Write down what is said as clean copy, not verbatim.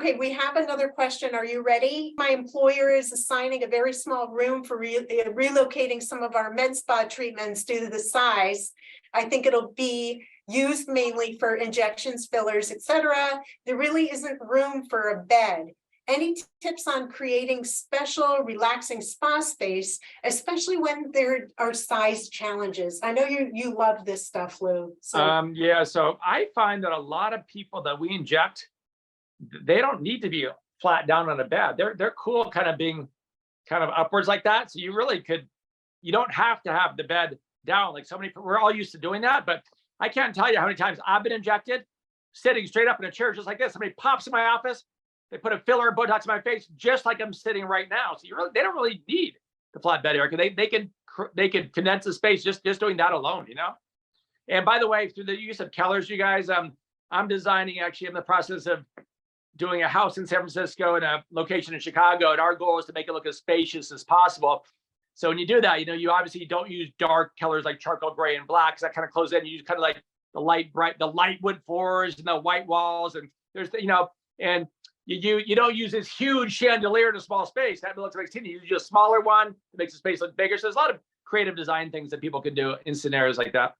Okay, we have another question. Are you ready? My employer is assigning a very small room for relocating some of our med spa treatments due to the size. I think it'll be used mainly for injections, fillers, etc. There really isn't room for a bed. Any tips on creating special, relaxing spa space, especially when there are size challenges? I know you love this stuff, Lou. So. Yeah, so I find that a lot of people that we inject, they don't need to be flat down on a bed. They're cool kind of being kind of upwards like that. So you really could, you don't have to have the bed down like so many. We're all used to doing that, but I can't tell you how many times I've been injected sitting straight up in a chair just like this. Somebody pops in my office, they put a filler and Botox in my face just like I'm sitting right now. So they don't really need the flat bed area. They can condense the space just doing that alone, you know. And by the way, through the use of Kellers, you guys, I'm designing, actually in the process of doing a house in San Francisco and a location in Chicago, and our goal is to make it look as spacious as possible. So when you do that, you know, you obviously don't use dark colors like charcoal gray and black, because that kind of closes in. You use kind of like the light wood floors and the white walls, and there's you know, and you don't use this huge chandelier in a small space. That looks like teeny. You use a smaller one that makes the space look bigger. So there's a lot of creative design things that people can do in scenarios like that.